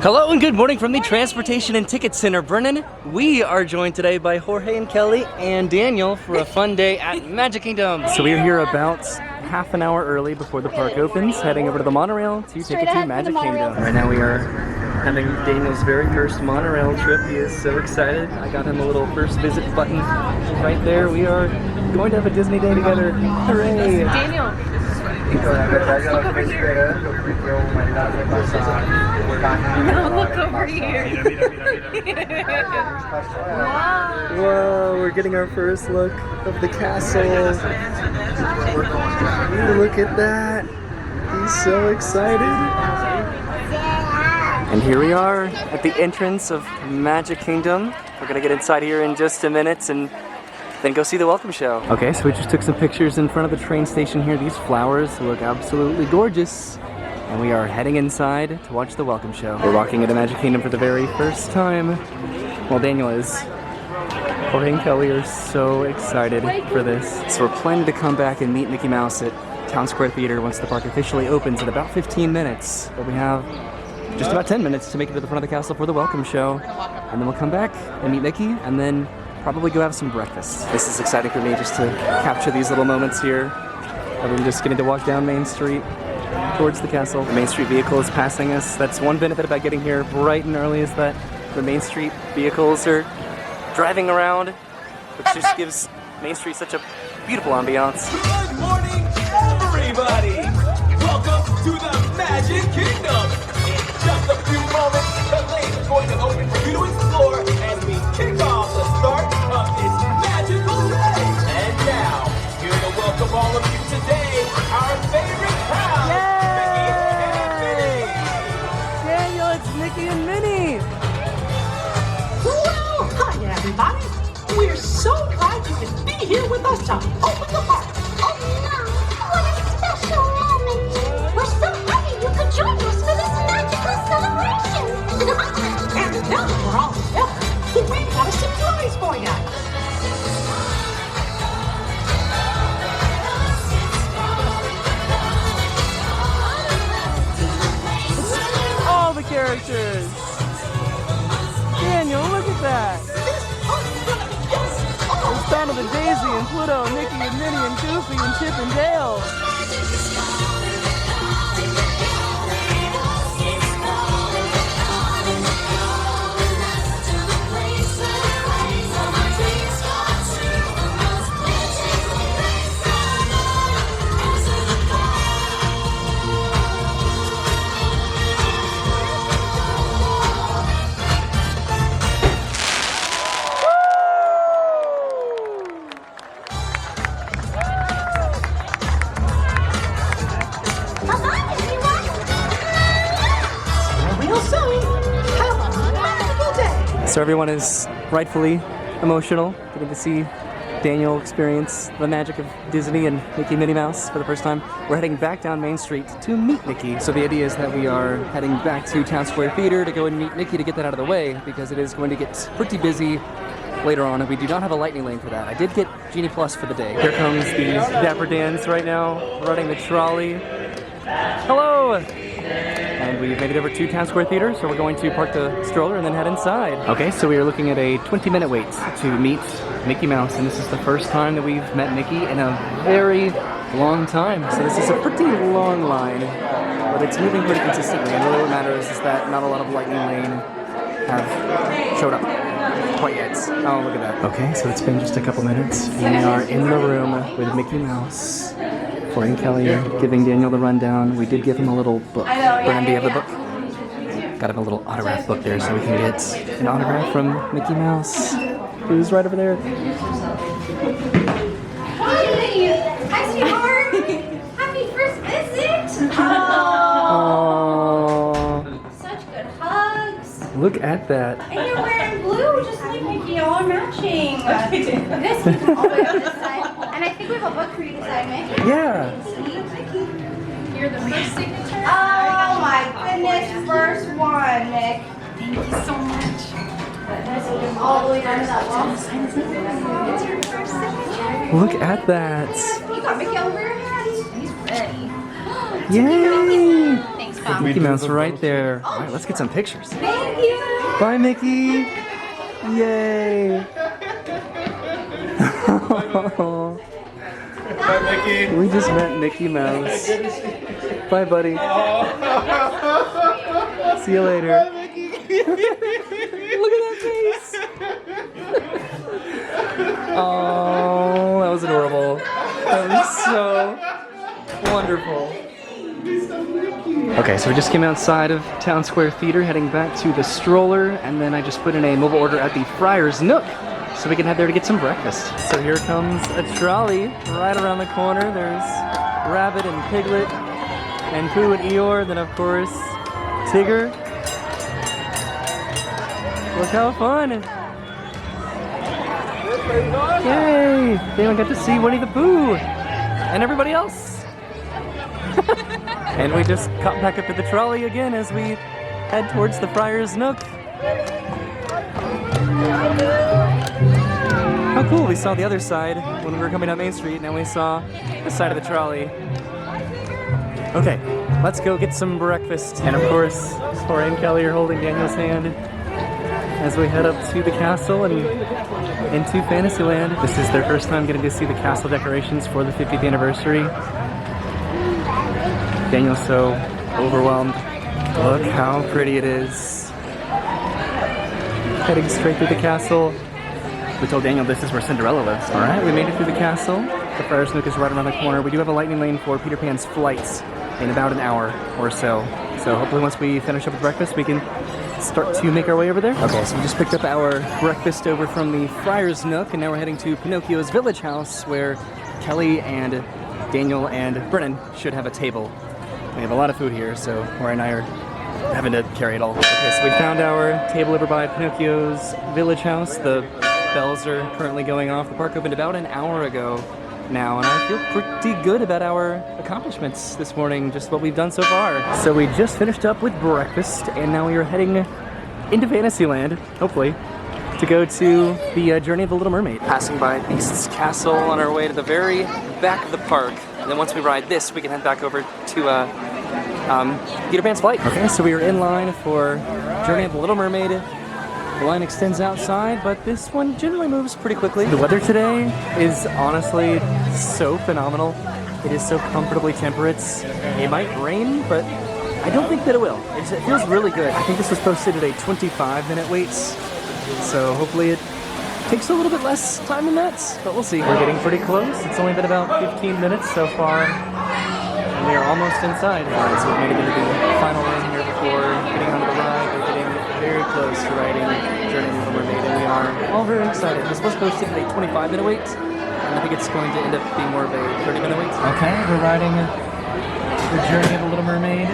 Hello and good morning from the Transportation and Ticket Center, Brennan. We are joined today by Jorge and Kelly and Daniel for a fun day at Magic Kingdom. So we are here about half an hour early before the park opens, heading over to the monorail to take it to Magic Kingdom. Right now we are having Daniel's very first monorail trip. He is so excited. I got him a little first visit button right there. We are going to have a Disney day together. Hooray! Daniel. Look over here. No, look over here. Wow. Whoa, we're getting our first look of the castle. Look at that. He's so excited. And here we are at the entrance of Magic Kingdom. We're gonna get inside here in just a minute and then go see the welcome show. Okay, so we just took some pictures in front of the train station here. These flowers look absolutely gorgeous. And we are heading inside to watch the welcome show. We're walking into Magic Kingdom for the very first time. Well, Daniel is. Jorge and Kelly are so excited for this. So we're planning to come back and meet Mickey Mouse at Town Square Theater once the park officially opens in about 15 minutes. But we have just about 10 minutes to make it to the front of the castle for the welcome show. And then we'll come back and meet Mickey and then probably go have some breakfast. This is exciting for me just to capture these little moments here. Everyone just getting to walk down Main Street towards the castle. The Main Street vehicle is passing us. That's one benefit about getting here bright and early, is that the Main Street vehicles are driving around, which just gives Main Street such a beautiful ambiance. Good morning, everybody! Welcome to the Magic Kingdom! In just a few moments, the lane is going to open for you to explore as we kick off the start of this magical day. And now, here to welcome all of you today, our favorite crowd, Daniel, it's Mickey and Minnie! Well, hi everybody. We're so glad you can be here with us to open the park. Oh no, what a special moment. We're so happy you could join us for this magical celebration. And now that we're all together, we've got a surprise for you. All the characters! Daniel, look at that! It's Donald and Daisy and Pluto and Mickey and Minnie and Goofy and Chip and Dale! So everyone is rightfully emotional, getting to see Daniel experience the magic of Disney and Mickey and Minnie Mouse for the first time. We're heading back down Main Street to meet Mickey. So the idea is that we are heading back to Town Square Theater to go and meet Mickey to get that out of the way, because it is going to get pretty busy later on, and we do not have a lightning lane for that. I did get Genie Plus for the day. Here comes the Dapper Dans right now, running the trolley. Hello! And we've made it over to Town Square Theater, so we're going to park the stroller and then head inside. Okay, so we are looking at a 20-minute wait to meet Mickey Mouse, and this is the first time that we've met Mickey in a very long time. So this is a pretty long line, but it's moving pretty consistently, and really what matters is that not a lot of lightning lane have showed up quite yet. Oh, look at that. Okay, so it's been just a couple minutes. We are in the room with Mickey Mouse. Jorge and Kelly are giving Daniel the rundown. We did give him a little book. Brennan, do you have the book? Got him a little autograph book there so we can get an autograph from Mickey Mouse, who's right over there. Hi, sweetheart. Happy first visit. Oh, Such good hugs. look at that. And you're wearing blue, just like Mickey, all matching. This is all the way on this side. And I think we have a book for you to sign, Mickey. Yeah. You're the first signature. Oh my goodness, first one, Mick. Thank you so much. All the way down to that wall. It's your first signature. Look at that. You got Mickey over your head. He's ready. Yay! Thanks, Mickey Mouse right there. All right, let's get some pictures. Thank you. Bye, Mickey. Yay. Bye, Mickey. We just met Mickey Mouse. Bye, buddy. See you later. Bye, Mickey. Look at that face. Oh, that was adorable. That was so wonderful. Okay, so we just came outside of Town Square Theater, heading back to the stroller, and then I just put in a mobile order at the Friar's Nook, so we can head there to get some breakfast. So here comes a trolley right around the corner. There's Rabbit and Piglet, and Pooh and Eeyore, then of course, Tigger. Look how fun! Yay! They don't get to see Winnie the Pooh! And everybody else! And we just caught back up at the trolley again as we head towards the Friar's Nook. How cool, we saw the other side when we were coming down Main Street, now we saw the side of the trolley. Okay, let's go get some breakfast. And of course, Jorge and Kelly are holding Daniel's hand as we head up to the castle and into Fantasyland. This is their first time getting to see the castle decorations for the 50th anniversary. Daniel's so overwhelmed. Look how pretty it is. Heading straight through the castle. We told Daniel this is where Cinderella lives. All right, we made it through the castle. The Friar's Nook is right around the corner. We do have a lightning lane for Peter Pan's flights in about an hour or so. So hopefully once we finish up with breakfast, we can start to make our way over there. Okay, so we just picked up our breakfast over from the Friar's Nook, and now we're heading to Pinocchio's village house, where Kelly and Daniel and Brennan should have a table. We have a lot of food here, so Jorge and I are having to carry it all. Okay, so we found our table over by Pinocchio's village house. The bells are currently going off. The park opened about an hour ago now, and I feel pretty good about our accomplishments this morning, just what we've done so far. So we just finished up with breakfast, and now we are heading into Fantasyland, hopefully, to go to the Journey of the Little Mermaid. Passing by Beast's Castle on our way to the very back of the park. And then once we ride this, we can head back over to Peter Pan's flight. Okay, so we are in line for Journey of the Little Mermaid. The line extends outside, but this one generally moves pretty quickly. The weather today is honestly so phenomenal. It is so comfortably temperate. It might rain, but I don't think that it will. It feels really good. I think this was posted at a 25-minute wait, so hopefully it takes a little bit less time than that, but we'll see. We're getting pretty close. It's only been about 15 minutes so far, and we are almost inside. All right, so we've made it into the final room here before getting onto the ride. We're getting very close to riding Journey of the Little Mermaid, and we are all very excited. This was posted at a 25-minute wait, and I think it's going to end up being more of a 30-minute wait. Okay, we're riding the Journey of the Little Mermaid,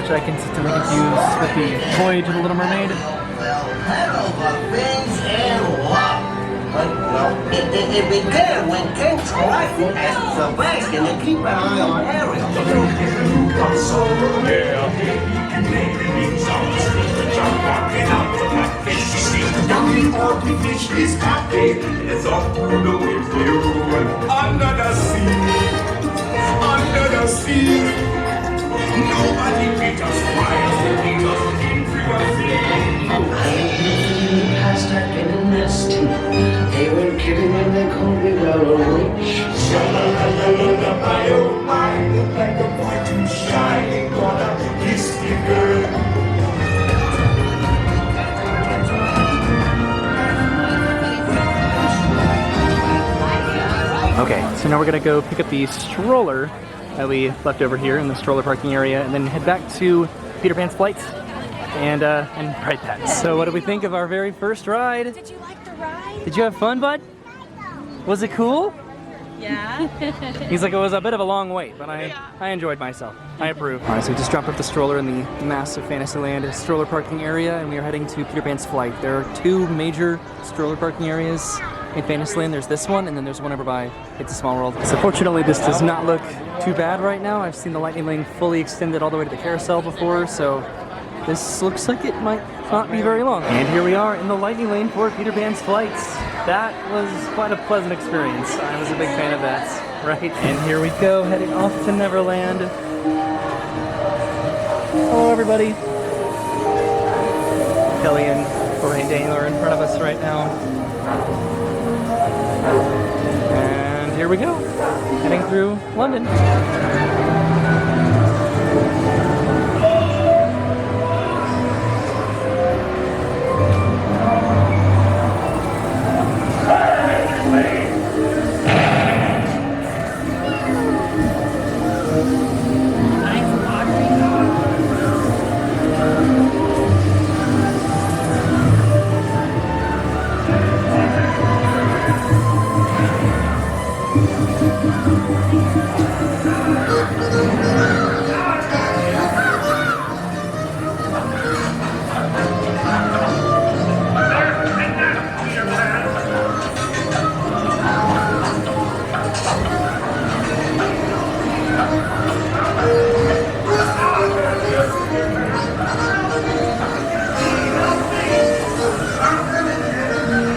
which I consistently confuse with the Voyage of the Little Mermaid. It'd be good when King Troy asks Sebastian to keep an eye on Ariel. Under the sea, nobody beat us, rise and beat us in frequency. Past that in a nest. They were kidding when they called me well a witch. Sha-la-la-la-la, my oh my, like a boy too shy, gonna kiss the girl. Okay, so now we're gonna go pick up the stroller that we left over here in the stroller parking area, and then head back to Peter Pan's flight and ride that. So what did we think of our very first ride? Did you like the ride? Did you have fun, bud? Was it cool? Yeah. He's like, it was a bit of a long wait, but I enjoyed myself. I approve. All right, so we just dropped off the stroller in the massive Fantasyland stroller parking area, and we are heading to Peter Pan's flight. There are two major stroller parking areas in Fantasyland. There's this one, and then there's one over by It's a Small World. So fortunately, this does not look too bad right now. I've seen the lightning lane fully extended all the way to the carousel before, so this looks like it might not be very long. And here we are in the lightning lane for Peter Pan's flights. That was quite a pleasant experience. I was a big fan of that, right? And here we go, heading off to Neverland. Hello, everybody. Kelly and Jorge and Daniel are in front of us right now. And here we go, heading through London.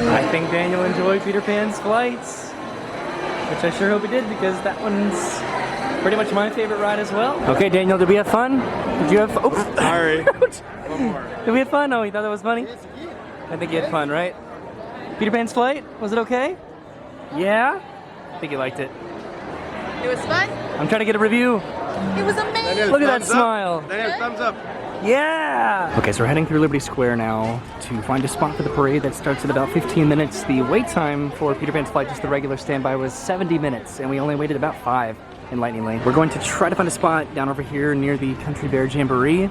I think Daniel enjoyed Peter Pan's flights, which I sure hope he did, because that one's pretty much my favorite ride as well. Okay, Daniel, did we have fun? Did you have fun? Oh, Sorry. One more. Did we have fun? Oh, you thought that was funny? I think you had fun, right? Peter Pan's flight, was it okay? Yeah? I think you liked it. It was fun. I'm trying to get a review. It was amazing. Look at that smile. Daniel, thumbs up. Yeah! Okay, so we're heading through Liberty Square now to find a spot for the parade that starts in about 15 minutes. The wait time for Peter Pan's flight, just the regular standby, was 70 minutes, and we only waited about 5 in Lightning Lane. We're going to try to find a spot down over here near the Country Bear Jamboree.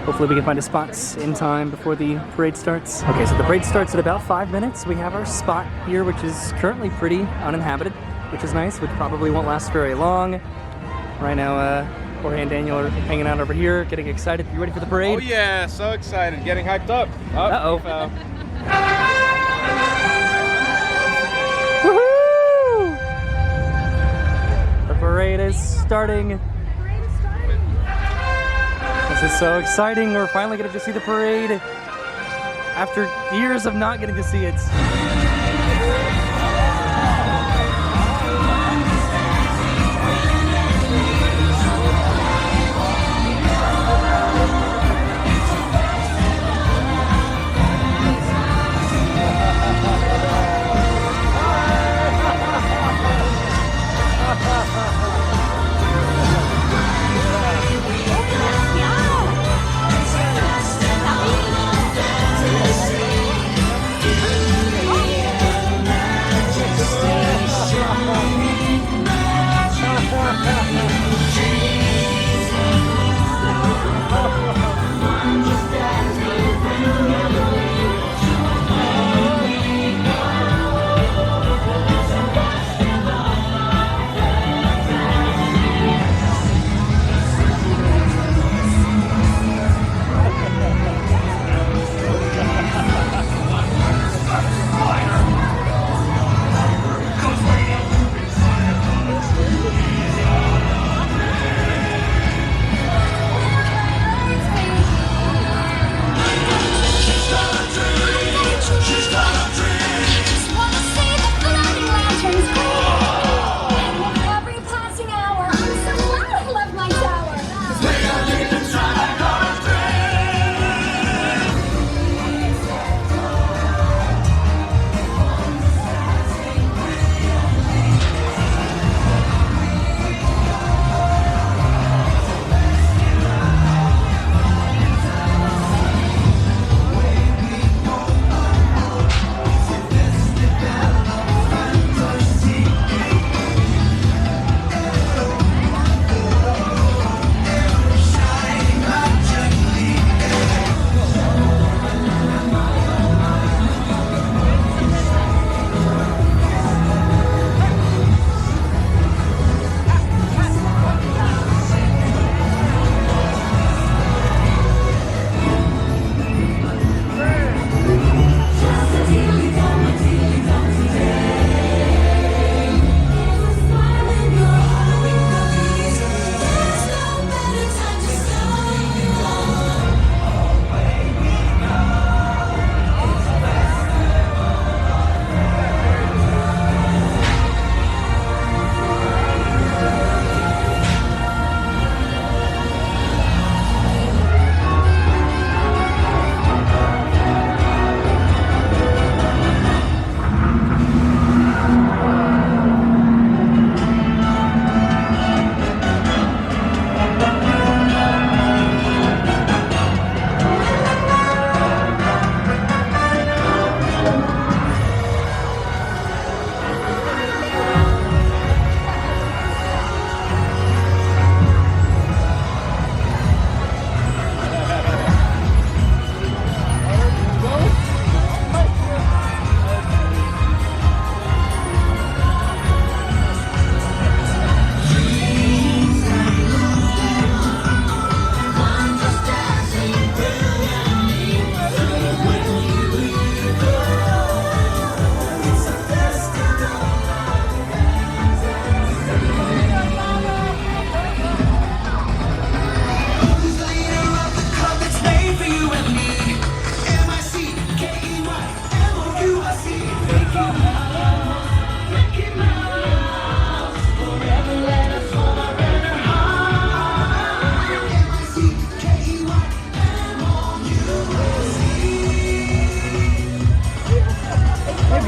Hopefully we can find a spot in time before the parade starts. Okay, so the parade starts at about 5 minutes. We have our spot here, which is currently pretty uninhabited, which is nice, which probably won't last very long. Right now, Jorge and Daniel are hanging out over here, getting excited. You ready for the parade? Oh yeah, so excited. Getting hyped up. Uh-oh. Woohoo! The parade is starting. This is so exciting. We're finally going to see the parade after years of not getting to see it.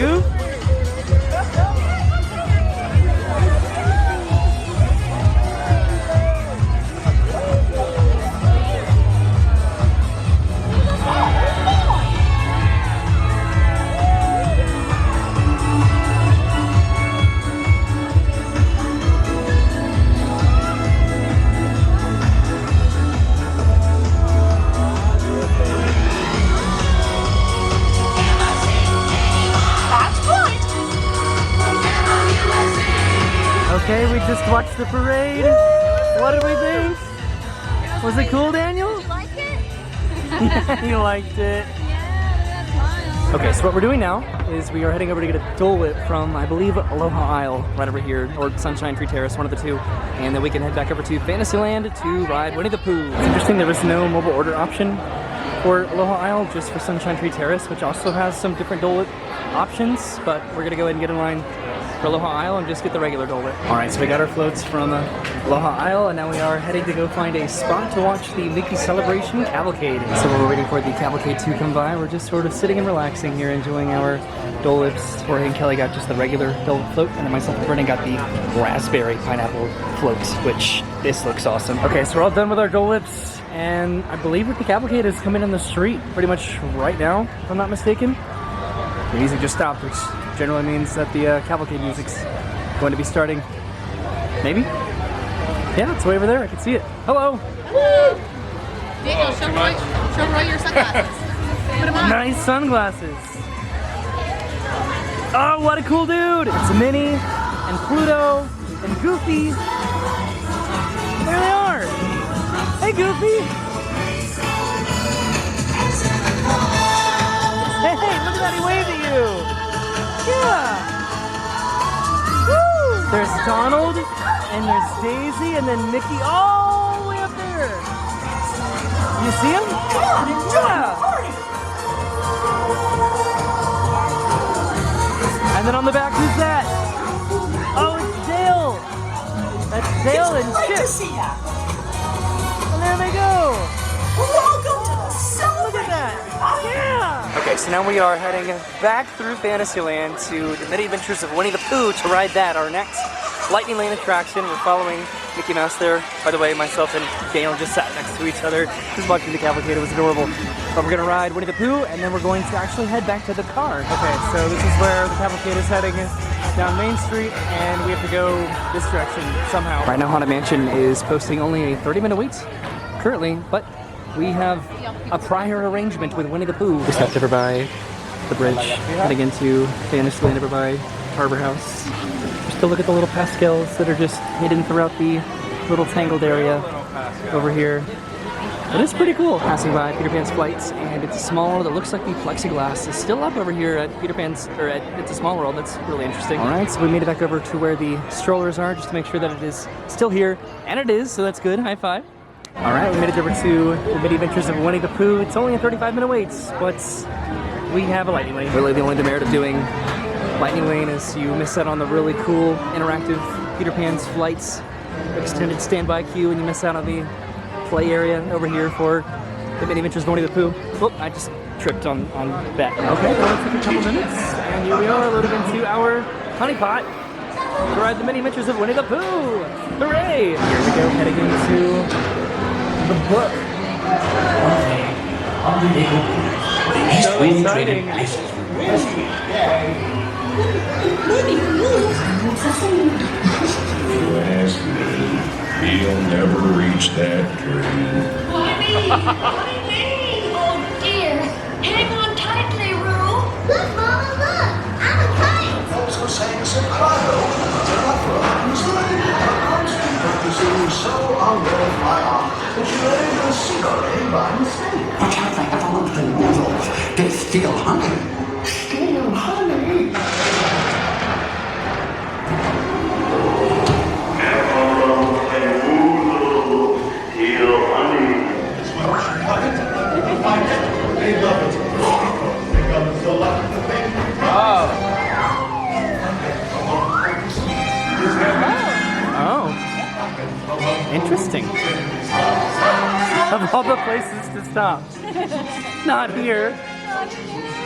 Goof? Okay, we just watched the parade. What did we think? Was it cool, Daniel? You like it? You liked it. Okay, so what we're doing now is we are heading over to get a Dole Whip from, I believe, Aloha Isle, right over here, or Sunshine Tree Terrace, one of the two. And then we can head back over to Fantasyland to ride Winnie the Pooh. It's interesting there was no mobile order option for Aloha Isle, just for Sunshine Tree Terrace, which also has some different Dole Whip options, but we're gonna go ahead and get in line for Aloha Isle and just get the regular Dole Whip. All right, so we got our floats from Aloha Isle, and now we are heading to go find a spot to watch the Mickey Celebration Cavalcade. So while we're waiting for the cavalcade to come by, we're just sort of sitting and relaxing here, enjoying our Dole Whips. Jorge and Kelly got just the regular Dole Whip float, and then myself and Brennan got the raspberry pineapple float, which this looks awesome. Okay, so we're all done with our Dole Whips, and I believe that the cavalcade is coming in the street pretty much right now, if I'm not mistaken. The music just stopped, which generally means that the cavalcade music's going to be starting. Maybe? Yeah, it's way over there. I can see it. Hello! Daniel, show Roy your sunglasses. Put them on. Nice sunglasses. Oh, what a cool dude! It's Minnie and Pluto and Goofy. There they are! Hey, Goofy! Hey, look at that, he waved at you! Yeah! Woo! There's Donald, and there's Daisy, and then Mickey all the way up there! You see him? Yeah! And then on the back, who's that? Oh, it's Dale! That's Dale and Great Chip! to see ya. And there they go! Welcome to the Look at that! Yeah! Okay, so now we are heading back through Fantasyland to the Mini Adventures of Winnie the Pooh to ride that, our next Lightning Lane attraction. We're following Mickey Mouse there. By the way, myself and Daniel just sat next to each other, just watching the cavalcade. It was adorable. But we're gonna ride Winnie the Pooh, and then we're going to actually head back to the car. Okay, so this is where the cavalcade is heading, down Main Street, and we have to go this direction somehow. Right now, Haunted Mansion is posting only a 30-minute wait currently, but we have a prior arrangement with Winnie the Pooh. We stopped over by the bridge, heading into Fantasyland over by Harbor House. Just to look at the little pascals that are just hidden throughout the little tangled area over here. It is pretty cool. Passing by Peter Pan's flights, and it's small. That looks like the plexiglass is still up over here at Peter Pan's, or at It's a Small World. That's really interesting. All right, so we made it back over to where the strollers are, just to make sure that it is still here, and it is. So that's good. High five. All right, we made it over to the Mini Adventures of Winnie the Pooh. It's only a 35-minute wait, but we have a Lightning Lane. Really, the only demerit of doing Lightning Lane is you miss out on the really cool interactive Peter Pan's flights, extended standby queue, and you miss out on the play area over here for the Mini Adventures of Winnie the Pooh. Oh, I just tripped on that. Okay, well, it took a couple minutes, and here we are loaded into our honey pot to ride the Mini Adventures of Winnie the Pooh. Hooray! Here we go, heading into the book. So exciting. You ask me, he'll never reach that dream. What do you mean? Oh dear. Hang on tightly, Roo. Look, Mama, look. I'm a kite. Also sang soprano, practicing so on their fly off that you learned a cigarette by mistake. Watch out, they have a monthly noodle. They steal honey. Steal honey. Oh. Interesting. Of all the places to stop. Not here.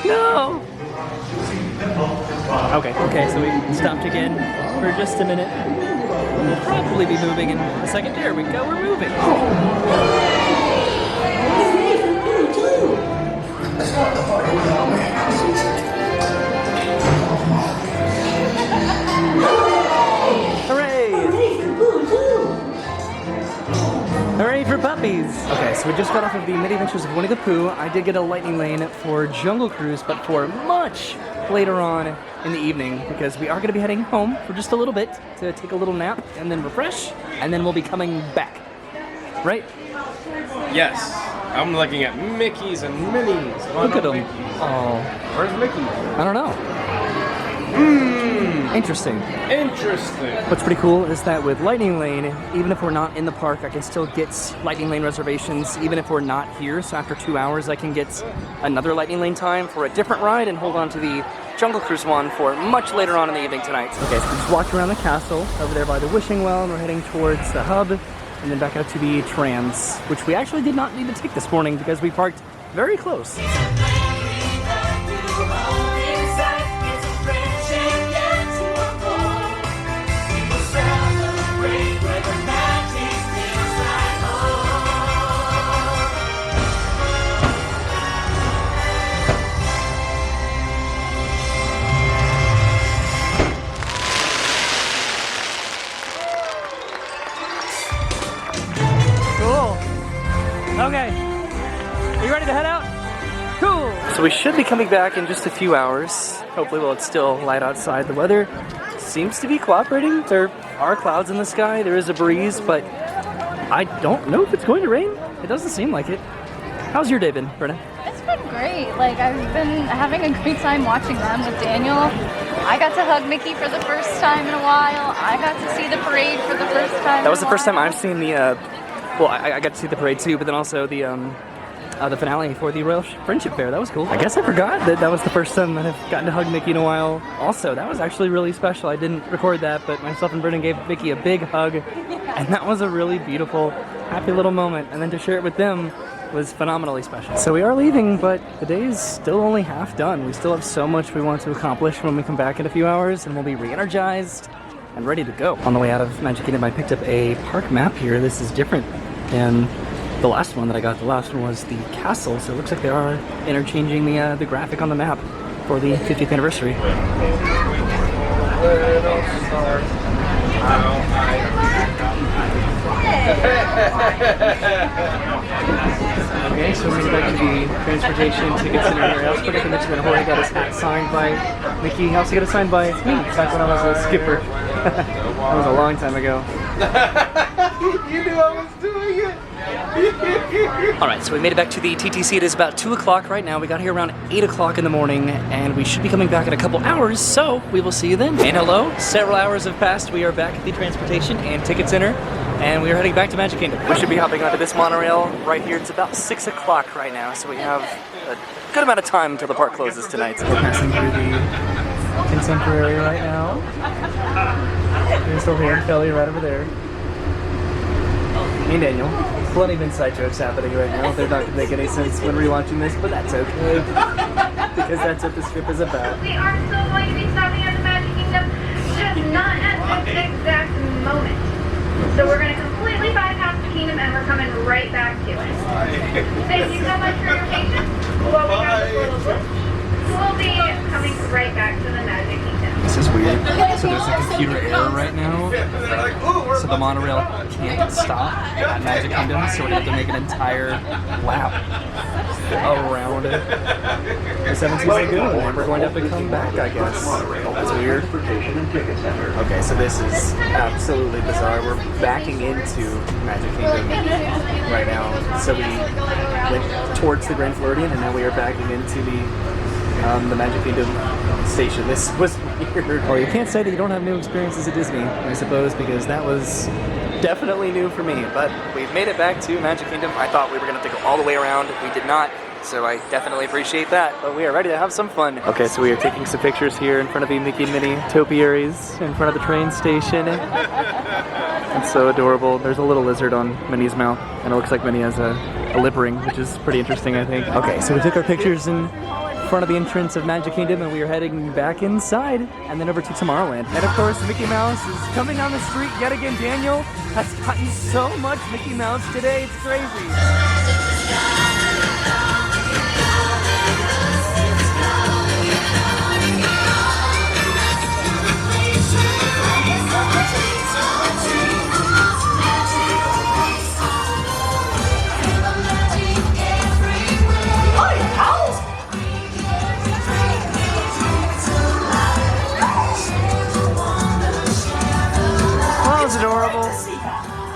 No! Okay, so we stopped again for just a minute. We'll probably be moving in a second. There we go, we're moving. Hooray! Hooray for puppies! Okay, so we just got off of the Mini Adventures of Winnie the Pooh. I did get a lightning lane for Jungle Cruise, but for much later on in the evening, because we are going to be heading home for just a little bit to take a little nap and then refresh, and then we'll be coming back. Right? Yes. I'm looking at Mickeys and Minnies. Look at them. Mickey. Oh. Where's Mickey? I don't know. Interesting. Interesting. What's pretty cool is that with Lightning Lane, even if we're not in the park, I can still get Lightning Lane reservations even if we're not here. So after 2 hours, I can get another Lightning Lane time for a different ride and hold on to the Jungle Cruise one for much later on in the evening tonight. Okay, so we just walked around the castle over there by the wishing well, and we're heading towards the hub and then back out to the trams, which we actually did not need to take this morning because we parked very close. Okay, are you ready to head out? Cool! So we should be coming back in just a few hours. Hopefully while it's still light outside. The weather seems to be cooperating. There are clouds in the sky, there is a breeze, but I don't know if it's going to rain. It doesn't seem like it. How's your day been, Brenna? It's been great. Like, I've been having a great time watching them with Daniel. I got to hug Mickey for the first time in a while. I got to see the parade for the first time. That was the first time I've seen the well, I got to see the parade too, but then also the finale for the Royal Friendship Fair. That was cool. I guess I forgot that that was the first time that I've gotten to hug Mickey in a while. Also, that was actually really special. I didn't record that, but myself and Brennan gave Mickey a big hug, and that was a really beautiful, happy little moment. And then to share it with them was phenomenally special. So we are leaving, but the day is still only half done. We still have so much we want to accomplish when we come back in a few hours, and we'll be re-energized and ready to go. On the way out of Magic Kingdom, I picked up a park map here. This is different than the last one that I got. The last one was the castle, so it looks like they are interchanging the graphic on the map for the 50th anniversary. Okay, so we're back to the transportation tickets and everywhere else. Forgot to mention that Jorge got his hat signed by Mickey. He also got it signed by me back when I was a skipper. That was a long time ago. You knew I was doing it. Alright, so we made it back to the TTC. It is about 2 o'clock right now. We got here around 8 o'clock in the morning, and we should be coming back in a couple hours, so we will see you then. And hello, several hours have passed. We are back at the Transportation and Ticket Center, and we are heading back to Magic Kingdom. We should be hopping onto this monorail right here. It's about 6 o'clock right now, so we have a good amount of time until the park closes tonight. So we're passing through the Contemporary right now. There's Jorge and Kelly right over there. Me and Daniel. Plenty of inside jokes happening right now. They're not going to make any sense when rewatching this, but that's okay. Because that's what this trip is about. We are still going to be stopping at the Magic Kingdom, just not at this exact moment. So we're going to completely bypass the kingdom and we're coming right back to it. Thank you so much for your patience. While we have this little glitch, we'll be coming right back to the Magic Kingdom. This is weird. So there's a computer error right now. So the monorail can't stop at Magic Kingdom, so we have to make an entire lap around the 7 Seas Lagoon, and we're going to have to come back, I guess. That's weird. Okay, so this is absolutely bizarre. We're backing into Magic Kingdom right now. So we went towards the Grand Floridian, and now we are backing into the Magic Kingdom station. This was weird. Well, you can't say that you don't have new experiences at Disney, I suppose, because that was definitely new for me. But we've made it back to Magic Kingdom. I thought we were going to have to go all the way around. We did not, so I definitely appreciate that. But we are ready to have some fun. Okay, so we are taking some pictures here in front of the Mickey and Minnie topiaries in front of the train station. It's so adorable. There's a little lizard on Minnie's mouth, and it looks like Minnie has a a lip ring, which is pretty interesting, I think. Okay, so we took our pictures in front of the entrance of Magic Kingdom, and we are heading back inside and then over to Tomorrowland. And of course, Mickey Mouse is coming down the street yet again. Daniel has gotten so much Mickey Mouse today, it's crazy. Adorable.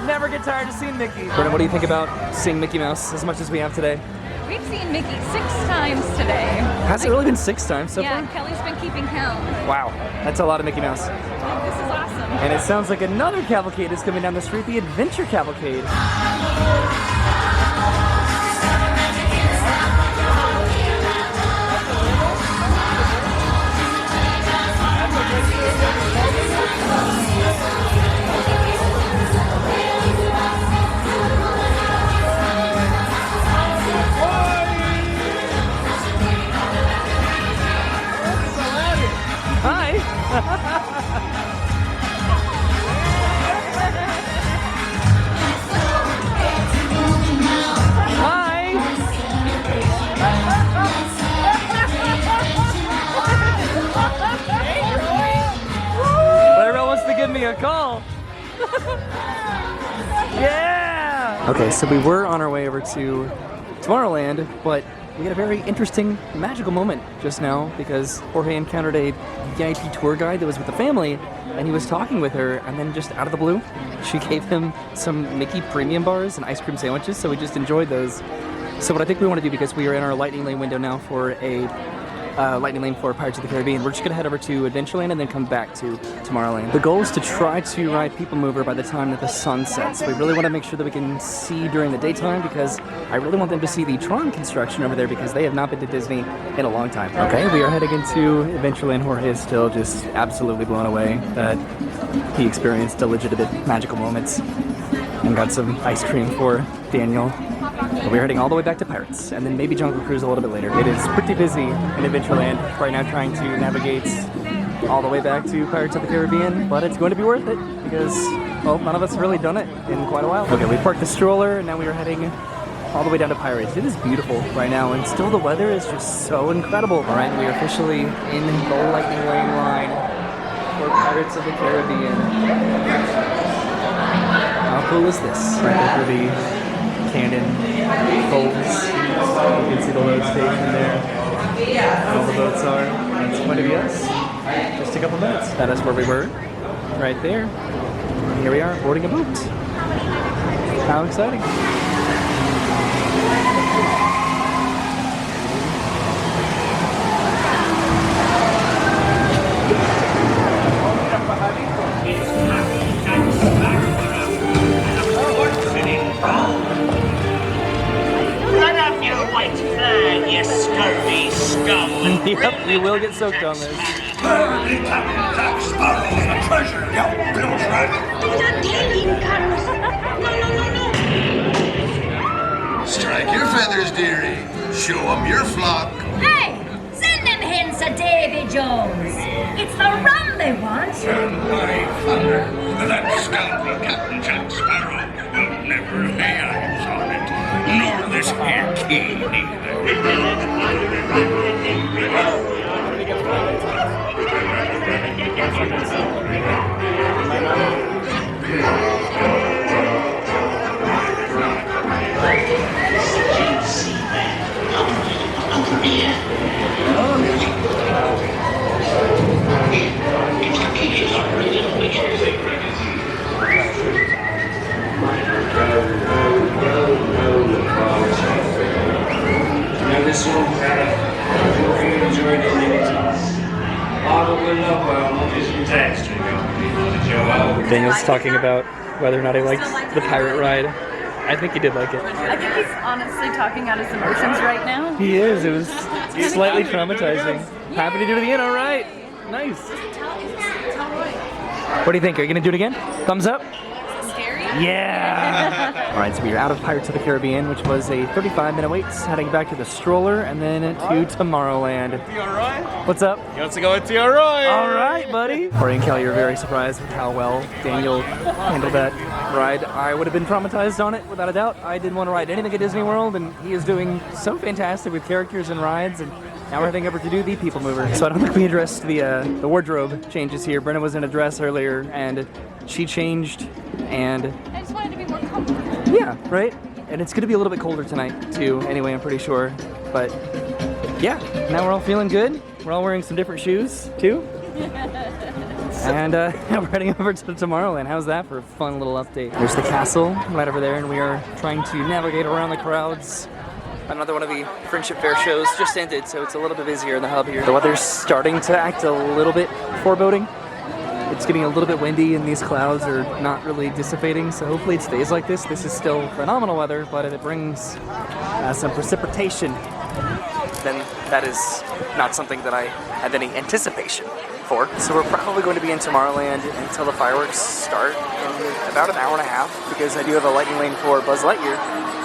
Never get tired of seeing Mickey. Brennan, what do you think about seeing Mickey Mouse as much as we have today? We've seen Mickey 6 times today. Has it really been 6 times so far? Yeah, Kelly's been keeping count. Wow, that's a lot of Mickey Mouse. This is awesome. And it sounds like another cavalcade is coming down the street, the Adventure Cavalcade. A call. Yeah! Okay, so we were on our way over to Tomorrowland, but we had a very interesting, magical moment just now because Jorge encountered a VIP tour guide that was with the family, and he was talking with her, and then just out of the blue, she gave him some Mickey premium bars and ice cream sandwiches, so we just enjoyed those. So what I think we want to do, because we are in our Lightning Lane window now for a Lightning Lane for Pirates of the Caribbean, we're just going to head over to Adventureland and then come back to Tomorrowland. The goal is to try to ride People Mover by the time that the sun sets. We really want to make sure that we can see during the daytime because I really want them to see the Tron construction over there because they have not been to Disney in a long time. Okay, we are heading into Adventureland. Jorge is still just absolutely blown away that he experienced a legitimate magical moments and got some ice cream for Daniel. But we're heading all the way back to Pirates, and then maybe Jungle Cruise a little bit later. It is pretty busy in Adventureland right now trying to navigate all the way back to Pirates of the Caribbean, but it's going to be worth it because, well, none of us have really done it in quite a while. Okay, we parked the stroller, and now we are heading all the way down to Pirates. It is beautiful right now, and still the weather is just so incredible. All right, we are officially in the Lightning Lane line for Pirates of the Caribbean. How cool is this? Right there for the Cannon folds. You can see the load station there. All the boats are. It's going to be us. Just a couple minutes. That is where we were. Right there. And here we are boarding a boat. How exciting. You scurvy scum. Yep, we will get soaked on this. Jack Sparrow's a treasure. Yep, Bill's right. The taking comes. No. Strike your feathers, dearie. Show 'em your flock. Hey, send them hens to Davy Jones. It's the rum they want. And my thunder, that scoundrel Captain Jack Sparrow will never lay eyes on it. Nor this here key neither. This one, hope you enjoyed the activities. Daniel's talking about whether or not he liked the pirate ride. I think he did like it. I think he's honestly talking out his emotions right now. He is. It was slightly traumatizing. Happy to do it again. All right. Nice. What do you think? Are you going to do it again? Thumbs up? Scary? Yeah! Alright, so we're out of Pirates of the Caribbean, which was a 35-minute wait, heading back to the stroller, and then to Tomorrowland. What's up? You want to go with Roy? Alright, buddy! Jorge and Kelly are very surprised with how well Daniel handled that ride. I would have been traumatized on it, without a doubt. I didn't want to ride anything at Disney World, and he is doing so fantastic with characters and rides, and now we're heading over to do the People Mover. So I don't think we addressed the wardrobe changes here. Brenna was in a dress earlier, and she changed, and... I just wanted to be more comfortable. Yeah, right? And it's gonna be a little bit colder tonight, too, anyway, I'm pretty sure. But, yeah, now we're all feeling good. We're all wearing some different shoes, too. And we're heading over to Tomorrowland. How's that for a fun little update? There's the castle right over there, and we are trying to navigate around the crowds. Another one of the Friendship Fair shows just ended, so it's a little bit busier in the hub here. The weather's starting to act a little bit foreboding. It's getting a little bit windy, and these clouds are not really dissipating, so hopefully it stays like this. This is still phenomenal weather, but if it brings some precipitation, then that is not something that I have any anticipation for. So we're probably going to be in Tomorrowland until the fireworks start in about an hour and a half, because I do have a lightning lane for Buzz Lightyear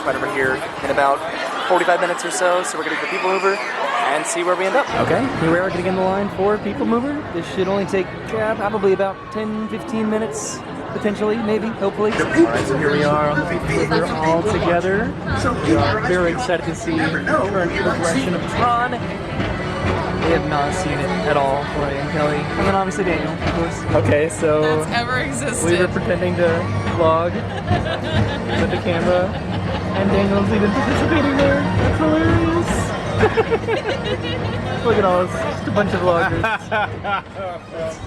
right over here in about 45 minutes or so. So we're gonna do the People Mover and see where we end up. Okay, here we are getting in the line for People Mover. This should only take probably about 10-15 minutes, potentially, maybe, hopefully. Alright, so here we are on the People Mover all together. We are very excited to see the current progression of Tron. We have not seen it at all, Jorge and Kelly. And then obviously Daniel, of course. Okay, so That's ever existed. we were pretending to vlog with the camera, and Daniel's even participating there. That's hilarious. Look at all this, just a bunch of vloggers.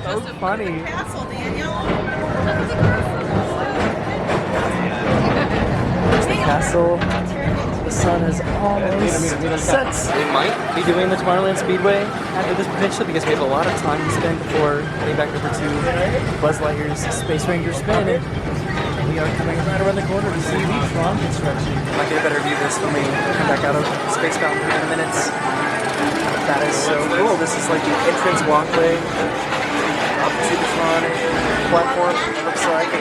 So funny. Castle, Daniel. There's the castle. The sun is almost set. We might be doing the Tomorrowland Speedway after this potentially, because we have a lot of time to spend before getting back over to Buzz Lightyear's Space Ranger spin. And we are coming right around the corner to see the Tron construction. Might get a better view of this when we come back out of Space Mountain in a minute. That is so cool. This is like the entrance walkway up to the Tron platform, it looks like.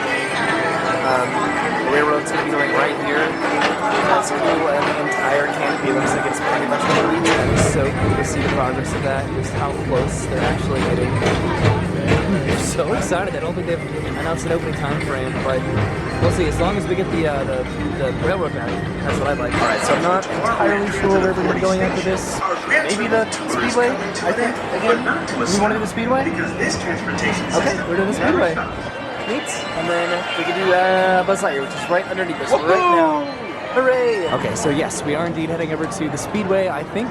The railroad's going to be going right here. That's cool, and the entire canopy looks like it's pretty much complete. It's so cool to see the progress of that, just how close they're actually getting. I'm so excited. I don't think they've announced an opening time frame, but we'll see. As long as we get the railroad back, that's what I'd like. Alright, so I'm not entirely sure where we're going to be going after this. Maybe the Speedway, I think, again. We want to do the Speedway? Okay, we're doing the Speedway. Neat. And then we can do Buzz Lightyear, which is right underneath us right now. Hooray! Okay, so yes, we are indeed heading over to the Speedway. I think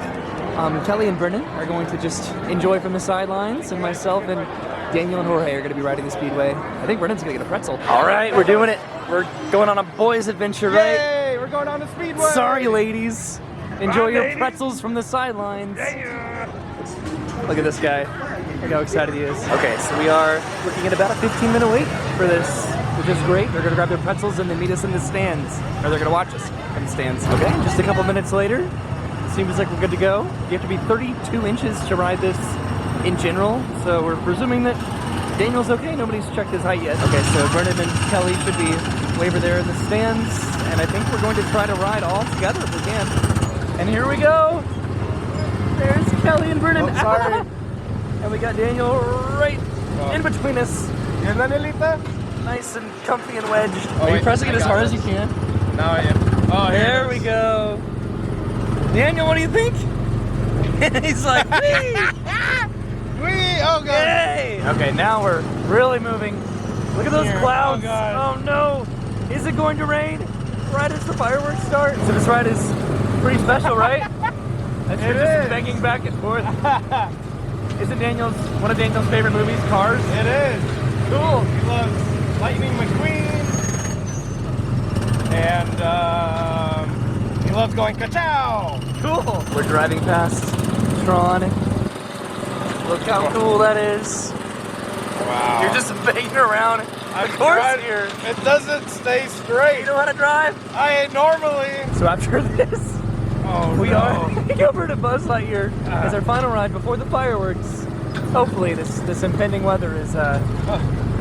Kelly and Brennan are going to just enjoy from the sidelines, and myself and Daniel and Jorge are going to be riding the Speedway. I think Brennan's going to get a pretzel. All right, we're doing it. We're going on a boys' adventure, right? Yay! We're going on the Speedway! Sorry, ladies. Enjoy your pretzels from the sidelines. Look at this guy. Look how excited he is. Okay, so we are looking at about a 15-minute wait for this, which is great. They're going to grab their pretzels and then meet us in the stands. Or they're going to watch us in the stands. Okay, just a couple minutes later, it seems like we're good to go. You have to be 32 inches to ride this in general, so we're presuming that Daniel's okay. Nobody's checked his height yet. Okay, so Vernon and Kelly should be way over there in the stands, and I think we're going to try to ride all together if we can. And here we go. There's Kelly and Vernon. Oh, sorry. And we got Daniel right in between us. Nice and comfy and wedged. Are you pressing it as hard as you can? Now I am. Oh, there we go. Daniel, what do you think? He's like, wee! Wee! Oh, God. Yay! Okay, now we're really moving. Look at those clouds. Oh, no. Is it going to rain right as the fireworks start? So this ride is pretty special, right? That's just banging back and forth. Isn't one of Daniel's favorite movies, Cars? It is. Cool. He loves Lightning McQueen. And he loves going ka-chow. Cool. We're driving past Tron. Look how cool that is. Wow. You're just banging around the course here. It doesn't stay straight. You know how to drive? I normally. So after this, we are heading over to Buzz Lightyear as our final ride before the fireworks. Hopefully this impending weather is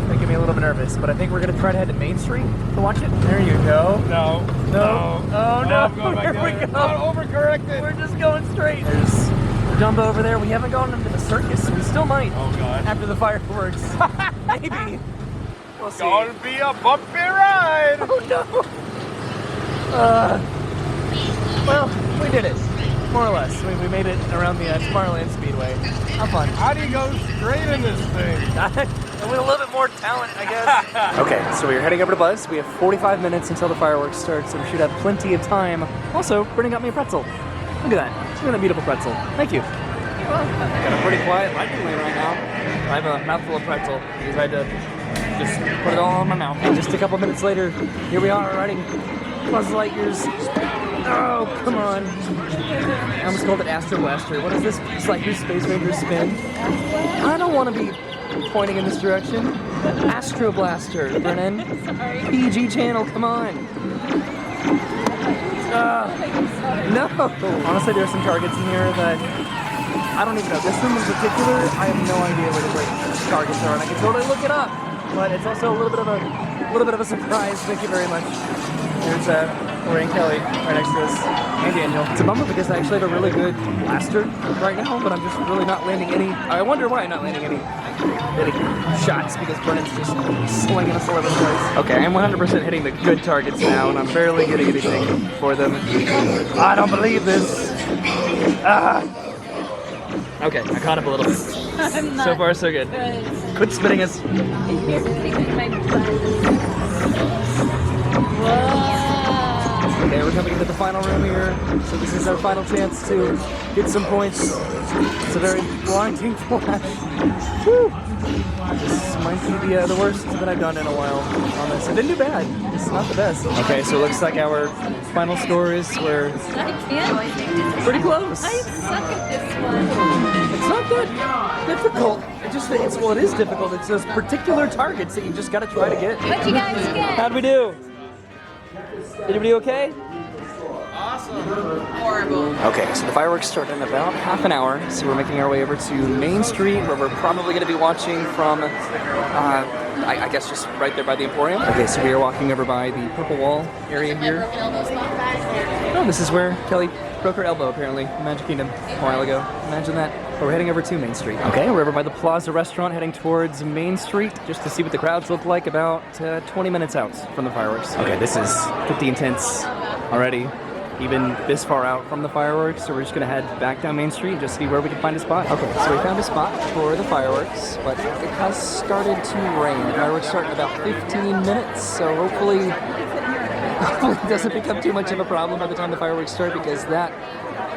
making me a little bit nervous, but I think we're gonna try to head to Main Street to watch it. There you go. No. No. Oh no. I'm going back Here we there. go. Overcorrected. We're just going straight. There's Dumbo over there. We haven't gone into the circus. We still might. Oh god. After the fireworks. Maybe. We'll see. Gonna be a bumpy ride. Oh no. Well, we did it. More or less. We made it around the Tomorrowland Speedway. How fun. How do you go straight in this thing? With a little bit more talent, I guess. Okay, so we're heading over to Buzz. We have 45 minutes until the fireworks start, so we should have plenty of time. Also, Brittany got me a pretzel. Look at that. Look at that beautiful pretzel. Thank you. You're welcome. Got a pretty quiet lightning lane right now. I have a mouthful of pretzel because I had to just put it all in my mouth. And just a couple minutes later, here we are riding Buzz Lightyear's. Oh, come on. I almost called it Astro Blaster. What is this? It's Lightyear's Space Ranger spin. I don't want to be pointing in this direction. Astro Blaster, Brennan. PG channel, come on. No. Honestly, there's some targets in here that I don't even know. This one in particular, I have no idea where the great targets are, and I can totally look it up. But it's also a little bit of a surprise. Thank you very much. There's Jorge and Kelly right next to us, and Daniel. It's a bummer because I actually have a really good blaster right now, but I'm just really not landing any. I wonder why I'm not landing any shots because Brennan's just slinging us all over the place. Okay, I'm 100% hitting the good targets now, and I'm barely getting anything for them. I don't believe this. Okay, I caught up a little bit. So far, so good. Quit spitting us. You're taking my butt. Whoa. Okay, we're coming into the final room here, so this is our final chance to get some points. It's a very blinding flash. Woo! This might be the worst that I've done in a while on this. I didn't do bad, it's not the best. Okay, so it looks like our final score is we're pretty close. I suck at this one. It's not that difficult. It is difficult. It's those particular targets that you just gotta try to get. What'd you guys get? How'd we do? Anybody okay? Awesome. Horrible. Okay, so the fireworks start in about half an hour, so we're making our way over to Main Street, where we're probably going to be watching from, I guess just right there by the Emporium. Okay, so we are walking over by the purple wall area here. Oh, this is where Kelly broke her elbow, apparently, in Magic Kingdom a while ago. Imagine that. But we're heading over to Main Street. Okay, we're over by the Plaza Restaurant, heading towards Main Street, just to see what the crowds look like about 20 minutes out from the fireworks. Okay, this is pretty intense already, even this far out from the fireworks, so we're just gonna head back down Main Street and just see where we can find a spot. Okay, so we found a spot for the fireworks, but it has started to rain. The fireworks start in about 15 minutes, so hopefully it doesn't become too much of a problem by the time the fireworks start, because that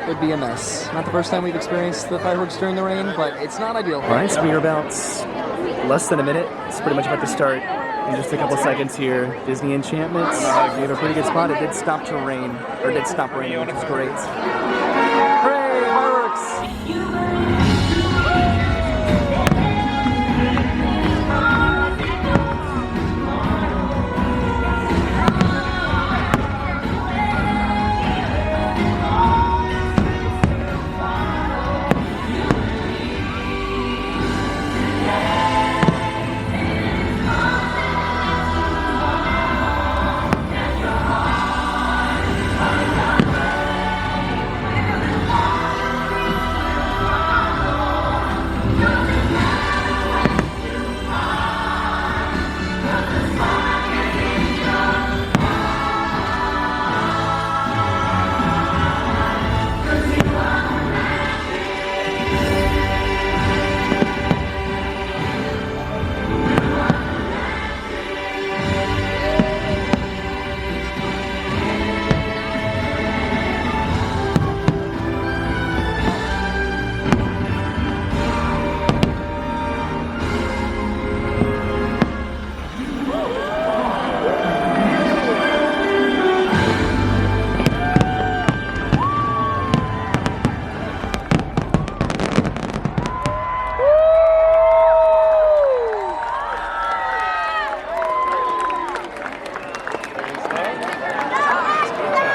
would be a mess. Not the first time we've experienced the fireworks during the rain, but it's not ideal. All right, so we're about less than a minute. It's pretty much about to start in just a couple seconds here. Disney Enchantments. We have a pretty good spot. It did stop raining, which is great. Hooray, fireworks!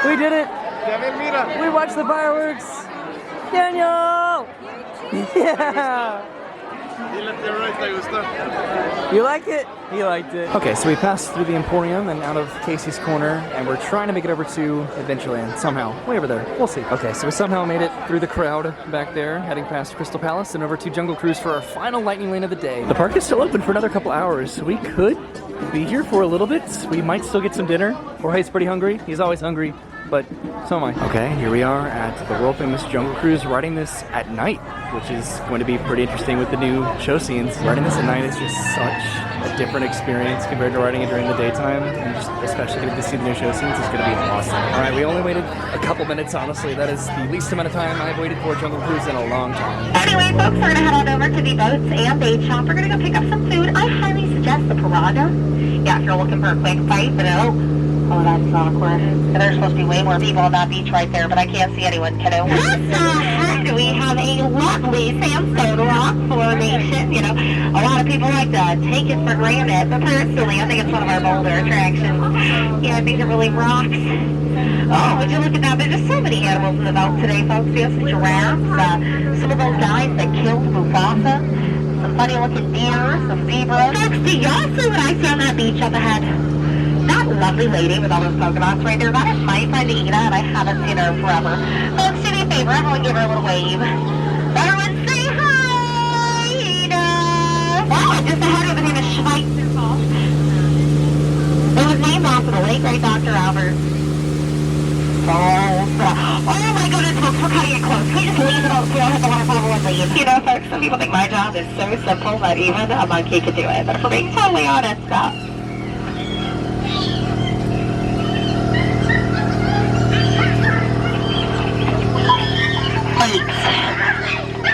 We did it! We watched the fireworks! Daniel! Yeah! You like it? He liked it. Okay, so we passed through the Emporium and out of Casey's Corner, and we're trying to make it over to Adventureland somehow. Way over there. We'll see. Okay, so we somehow made it through the crowd back there, heading past Crystal Palace and over to Jungle Cruise for our final lightning lane of the day. The park is still open for another couple hours, so we could be here for a little bit. We might still get some dinner. Jorge's pretty hungry. He's always hungry, but so am I. Okay, here we are at the world famous Jungle Cruise, riding this at night, which is going to be pretty interesting with the new show scenes. Riding this at night is just such a different experience compared to riding it during the daytime, and just especially getting to see the new show scenes is going to be awesome. All right, we only waited a couple minutes, honestly. That is the least amount of time I've waited for Jungle Cruise in a long time. Anyway, folks, we're going to head on over to the boats and bait shop. We're going to go pick up some food. I highly suggest the Piranha. Yeah, if you're looking for a quick bite, but oh, that's awkward. There's supposed to be way more people on that beach right there, but I can't see anyone, kiddo. We have a lovely sandstone rock formation. You know, a lot of people like to take it for granted, but personally, I think it's one of our bolder attractions. Yeah, these are really rocks. Oh, would you look at that? There's just so many animals in the boat today, folks. We have some giraffes, some of those guys that killed Mufasa, some funny-looking deer, some zebras. Folks, do y'all see what I see on that beach up ahead? That lovely lady with all those polka dots right there, that is my friend Ina, and I haven't seen her in forever. Folks, do me a favor, everyone give her a little wave. Everyone say hi, Ina! Wow, just ahead of the name of Schweitzer Falls. It was named after the late great Dr. Albert. Oh my goodness, folks, we're cutting it close. We just leave the boat, so we don't have to water bottle and leave. You know, folks, some people think my job is so simple that even a monkey could do it. But if we're being totally honest,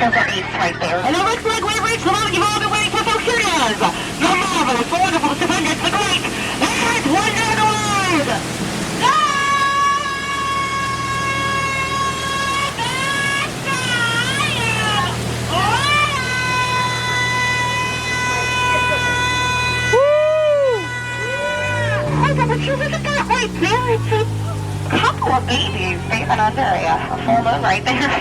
those are eights right there. And it looks like we've reached the moment you've all been waiting for, folks. Here it is. The marvelous, wonderful, stupendous, the great, Larry's Wonder of the World. Would you look at that right there? It's a couple of babies bathing under a full moon right there.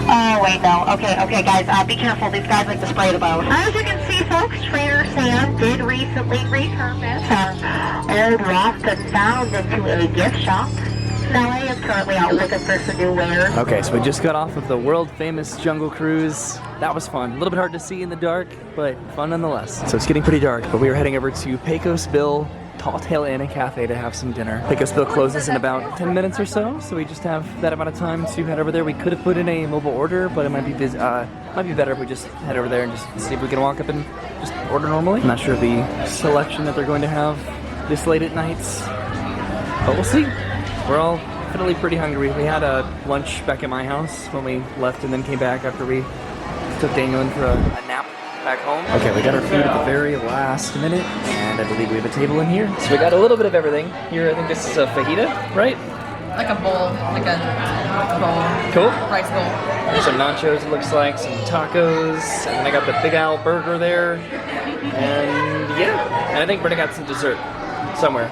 Oh, wait, no. Okay, guys, be careful. These guys like to spray the boat. As you can see, folks, Trainer Sam did recently repurpose our old lost and found into a gift shop. Now I am currently out looking for some new wares. Okay, so we just got off of the world-famous Jungle Cruise. That was fun. A little bit hard to see in the dark, but fun nonetheless. So it's getting pretty dark, but we were heading over to Pecos Bill Tall Tale Inn and Cafe to have some dinner. Pecos Bill closes in about 10 minutes or so we just have that amount of time to head over there. We could have put in a mobile order, but it might be busy. Might be better if we just head over there and just see if we can walk up and just order normally. I'm not sure the selection that they're going to have this late at nights, but we'll see. We're all definitely pretty hungry. We had a lunch back at my house when we left and then came back after we took Daniel in for a nap back home. Okay, we got our food at the very last minute, and I believe we have a table in here. So we got a little bit of everything. Here, I think this is a fajita, right? Like a bowl, like a bowl. Cool. Rice bowl. There's some nachos, it looks like, some tacos, and then I got the Big Al burger there. And yeah, and I think Brenda got some dessert somewhere.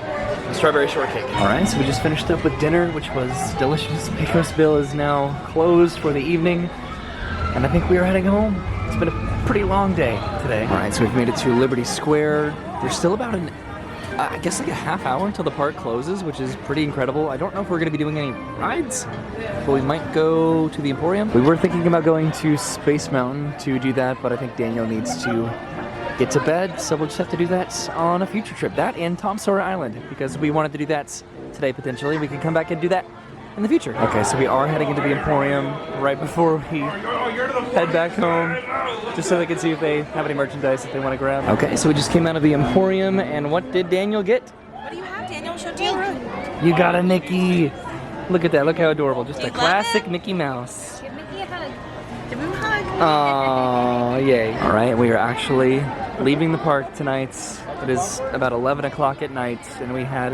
Strawberry shortcake. Alright, so we just finished up with dinner, which was delicious. Pecos Bill is now closed for the evening, and I think we are heading home. It's been a pretty long day today. Alright, so we've made it to Liberty Square. There's still about I guess like a half hour until the park closes, which is pretty incredible. I don't know if we're going to be doing any rides, but we might go to the Emporium. We were thinking about going to Space Mountain to do that, but I think Daniel needs to get to bed, so we'll just have to do that on a future trip. That and Tom Sawyer Island, because we wanted to do that today potentially. We can come back and do that in the future. Okay, so we are heading into the Emporium right before we head back home, just so they can see if they have any merchandise that they want to grab. Okay, so we just came out of the Emporium, and what did Daniel get? What do you have, Daniel? Show Daniel. You got a Mickey. Look at that, look how adorable. Just a classic Mickey Mouse. Give Mickey a hug. Give him a hug. Aww, yay. All right, we are actually leaving the park tonight. It is about 11 o'clock at night, and we had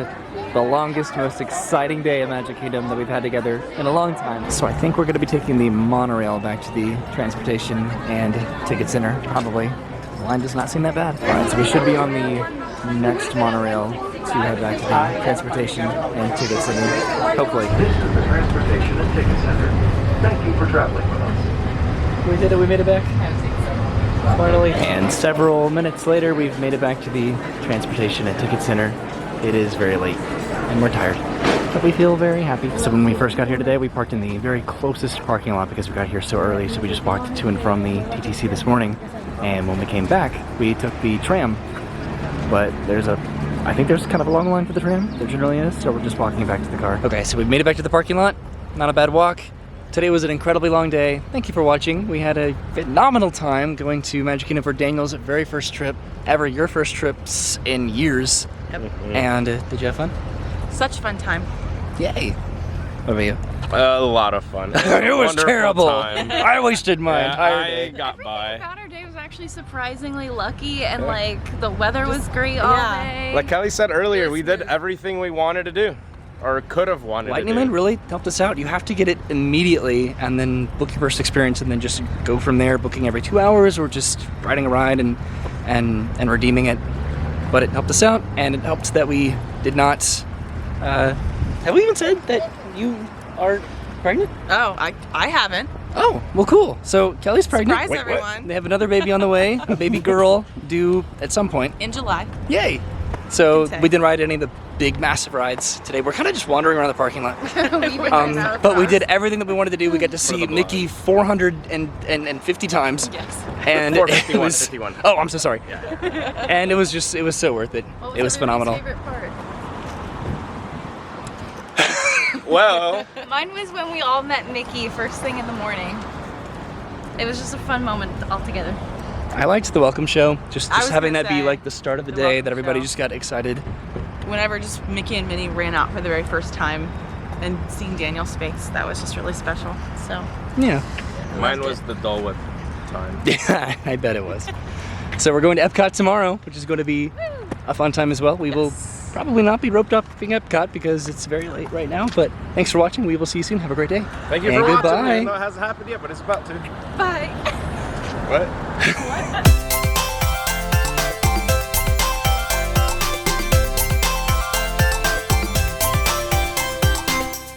the longest, most exciting day of Magic Kingdom that we've had together in a long time. So I think we're going to be taking the monorail back to the transportation and ticket center, probably. The line does not seem that bad. All right, so we should be on the next monorail to head back to the transportation and ticket center, hopefully. This is the transportation and ticket center. Thank you for traveling with us. We did it, we made it back. Finally. And several minutes later, we've made it back to the transportation and ticket center. It is very late, and we're tired, but we feel very happy. So when we first got here today, we parked in the very closest parking lot because we got here so early, so we just walked to and from the TTC this morning. And when we came back, we took the tram, but I think there's kind of a long line for the tram. There generally is, so we're just walking back to the car. Okay, so we've made it back to the parking lot. Not a bad walk. Today was an incredibly long day. Thank you for watching. We had a phenomenal time going to Magic Kingdom for Daniel's very first trip ever, your first trips in years. Yep. And did you have fun? Such a fun time. Yay. What about you? A lot of fun. It was Wonderful terrible. time. I wasted my entire I day. got by. Everything about our day was actually surprisingly lucky, and like the weather was great all day. Like Kelly said earlier, we did everything we wanted to do, or could have wanted Lightning to do. Lane really helped us out. You have to get it immediately and then book your first experience and then just go from there, booking every 2 hours or just riding a ride and redeeming it. But it helped us out, and it helped that we did not... have we even said that you are pregnant? Oh, I haven't. Oh, well, cool. So Kelly's pregnant. Surprise, everyone. They have another baby on the way, a baby girl due at some point. In July. Yay. So we didn't ride any of the big, massive rides today. We're kind of just wandering around the parking lot. But we did everything that we wanted to do. We got to see Mickey 450 times. Yes. And 451, it was, 51. Oh, I'm so sorry. And it was so worth it. It was phenomenal. Favorite part? Well, Mine was when we all met Mickey first thing in the morning. It was just a fun moment all together. I liked the welcome show. Just was having gonna that be say, like the start of the day, welcome that everybody show. just got excited. Whenever just Mickey and Minnie ran out for the very first time and seeing Daniel's face, that was just really special. So Yeah. mine was the Dole Whip time. Yeah, I bet it was. So we're going to Epcot tomorrow, which is going to be a fun time as well. We will probably not be roped up being Epcot because it's very late right now, but thanks for watching. We will see you soon. Have a great day. Thank you and for goodbye. watching. Even though it hasn't happened yet, but it's about to. Bye. What?